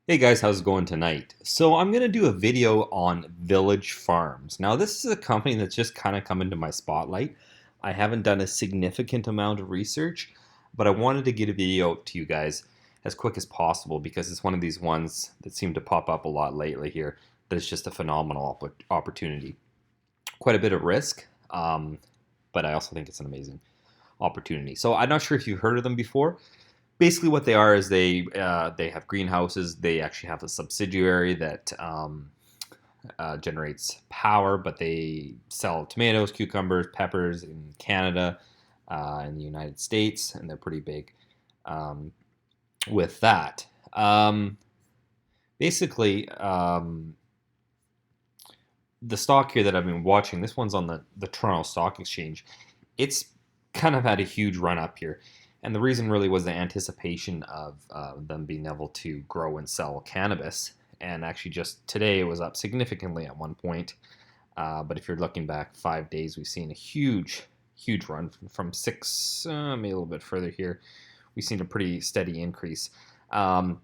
Hey guys, how's it going tonight? So I'm going to do a video on Village Farms. Now this is a company that's just kind of come into my spotlight. I haven't done a significant amount of research, but I wanted to get a video to you guys as quick as possible because it's one of these ones that seem to pop up a lot lately here that is just a phenomenal opportunity. Quite a bit of risk, but I also think it's an amazing opportunity. So I'm not sure if you've heard of them before. Basically, what they are is they have greenhouses. They actually have a subsidiary that generates power, but they sell tomatoes, cucumbers, peppers in Canada, in the United States, and they're pretty big with that. Basically, the stock here that I've been watching, this one's on the Toronto Stock Exchange. It's kind of had a huge run up here. And the reason really was the anticipation of them being able to grow and sell cannabis. And actually, just today it was up significantly at one point. But if you're looking back 5 days, we've seen a huge run from six, maybe a little bit further here. We've seen a pretty steady increase. And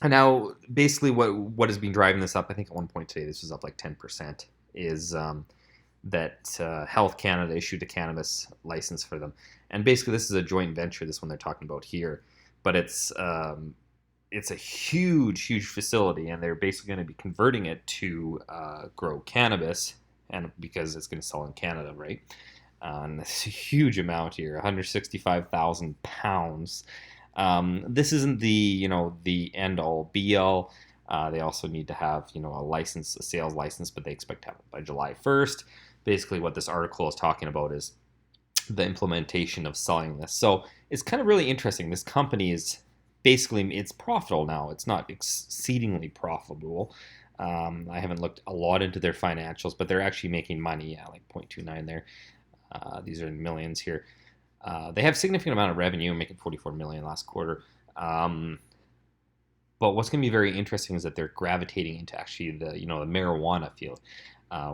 now, basically, what has been driving this up? I think at one point today, this was up like 10%. Is that Health Canada issued a cannabis license for them, and basically this is a joint venture. This one they're talking about here, but it's a huge facility, and they're basically going to be converting it to grow cannabis, and because it's going to sell in Canada, right? And it's a huge amount here, 165,000 pounds. This isn't the end all be all. They also need to have a sales license, but they expect to have it by July 1st. Basically, what this article is talking about is the implementation of selling this. So it's kind of really interesting. This company is basically, it's profitable now. It's not exceedingly profitable. I haven't looked a lot into their financials, but they're actually making money. Yeah, like 0.29 there. These are in millions here. They have a significant amount of revenue, making 44 million last quarter. But what's going to be very interesting is that they're gravitating into actually the marijuana field,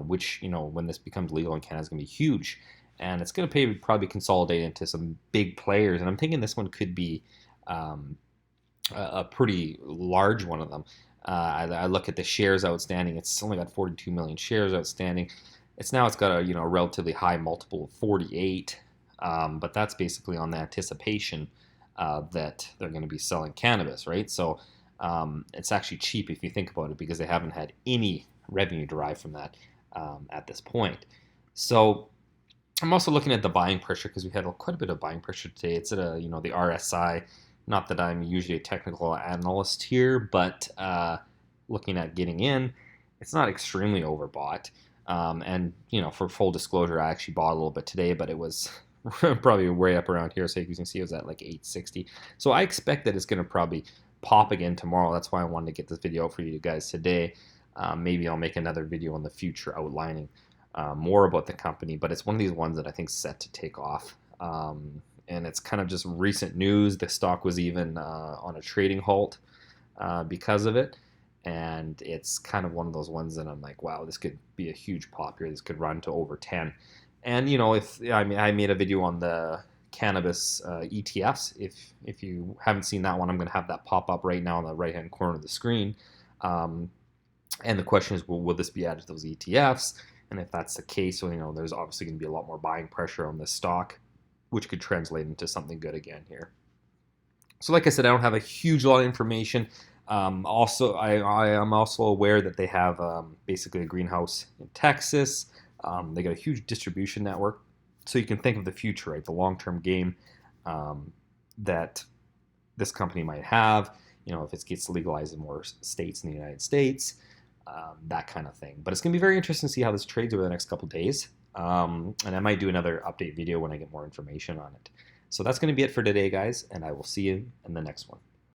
which when this becomes legal in Canada is going to be huge, and it's going to probably consolidate into some big players. And I'm thinking this one could be a pretty large one of them. I look at the shares outstanding; it's only got 42 million shares outstanding. It's got a relatively high multiple of 48, but that's basically on the anticipation that they're going to be selling cannabis, right? So it's actually cheap if you think about it because they haven't had any revenue derived from that at this point. So I'm also looking at the buying pressure because we had quite a bit of buying pressure today. It's at the RSI. Not that I'm usually a technical analyst here, but looking at getting in, it's not extremely overbought. And for full disclosure, I actually bought a little bit today, but it was probably way up around here. So you can see it was at like 860. So I expect that it's going to probably pop again tomorrow. That's why I wanted to get this video out for you guys today. Maybe I'll make another video in the future outlining more about the company, but it's one of these ones that I think is set to take off. And it's kind of just recent news. The stock was even on a trading halt because of it. And it's kind of one of those ones that I'm like, wow, this could be a huge pop here. This could run to over 10. And I made a video on the cannabis ETFs. If you haven't seen that one, I'm going to have that pop up right now in the right hand corner of the screen. And the question is, will this be added to those ETFs? And if that's the case, there's obviously going to be a lot more buying pressure on this stock, which could translate into something good again here. So like I said, I don't have a huge lot of information. Also, I am also aware that they have basically a greenhouse in Texas. They got a huge distribution network. So you can think of the future, right? The long-term game that this company might have, if it gets legalized in more states in the United States, that kind of thing. But it's going to be very interesting to see how this trades over the next couple of days. And I might do another update video when I get more information on it. So that's going to be it for today, guys, and I will see you in the next one.